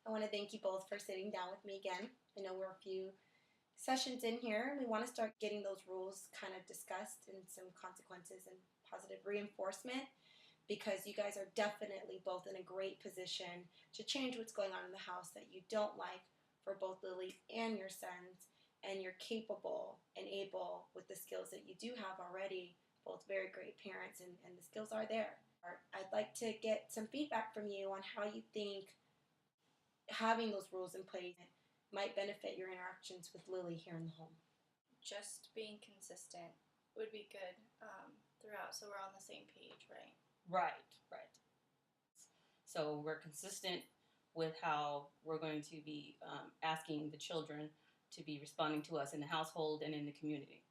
I want to thank you both for sitting down with me again. I know we're a few sessions in here, and we want to start getting those rules kind of discussed and some consequences and positive reinforcement, because you guys are definitely both in a great position to change what's going on in the house that you don't like for both Lily and your sons, and you're capable and able with the skills that you do have already, both very great parents, and the skills are there. I'd like to get some feedback from you on how you think having those rules in place might benefit your interactions with Lily here in the home. Just being consistent would be good throughout, so we're on the same page, right? Right. So we're consistent with how we're going to be asking the children to be responding to us in the household and in the community.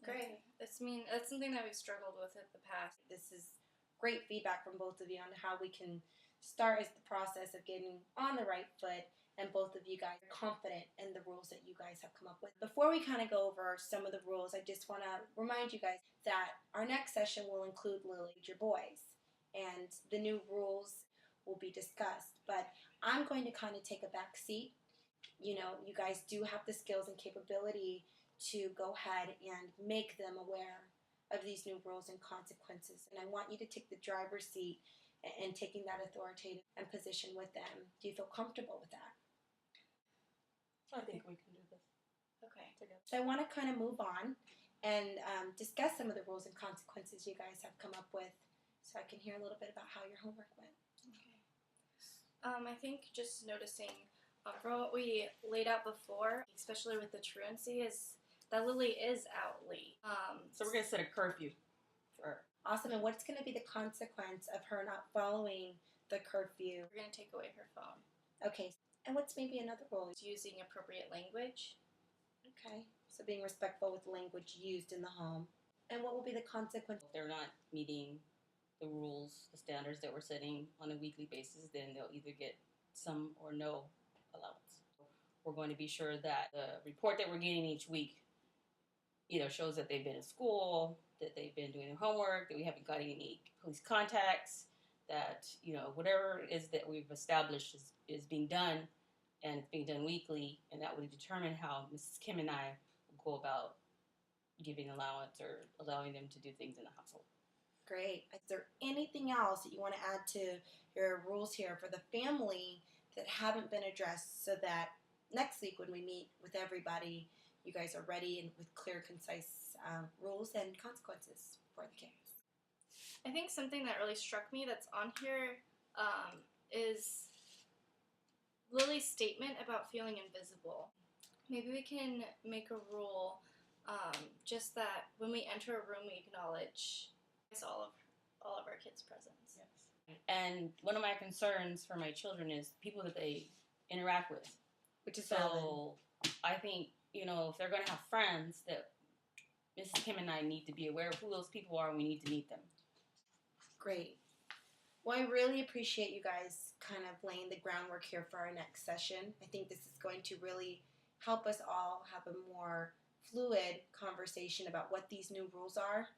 Great. Okay. That's something that we've struggled with in the past. This is great feedback from both of you on how we can start as the process of getting on the right foot, and both of you guys are confident in the rules that you guys have come up with. Before we kind of go over some of the rules, I just want to remind you guys that our next session will include Lily, your boys, and the new rules will be discussed. But I'm going to kind of take a back seat. You know, you guys do have the skills and capability to go ahead and make them aware of these new rules and consequences. And I want you to take the driver's seat and taking that authoritative and position with them. Do you feel comfortable with that? I think we can do this. Okay. Together. So I want to kind of move on and discuss some of the rules and consequences you guys have come up with, so I can hear a little bit about how your homework went. Okay. I think just noticing from what we laid out before, especially with the truancy, is that Lily is out late. So we're going to set a curfew for her. Awesome. And what's going to be the consequence of her not following the curfew? We're going to take away her phone. Okay. And what's maybe another rule? Using appropriate language. Okay. So being respectful with the language used in the home. And what will be the consequence? If they're not meeting the rules, the standards that we're setting on a weekly basis, then they'll either get some or no allowance. We're going to be sure that the report that we're getting each week shows that they've been in school, that they've been doing their homework, that we haven't got any police contacts, that whatever it is that we've established is being done, and it's being done weekly, and that would determine how Mrs. Kim and I will go about giving allowance or allowing them to do things in the household. Great. Is there anything else that you want to add to your rules here for the family that haven't been addressed, so that next week when we meet with everybody, you guys are ready and with clear, concise rules and consequences for the kids? I think something that really struck me that's on here is Lily's statement about feeling invisible. Maybe we can make a rule just that when we enter a room, we acknowledge all of our kids' presence. Yes. And one of my concerns for my children is people that they interact with. Which is So valid. I think, if they're going to have friends, that Mrs. Kim and I need to be aware of who those people are, and we need to meet them. Great. Well, I really appreciate you guys kind of laying the groundwork here for our next session. I think this is going to really help us all have a more fluid conversation about what these new rules are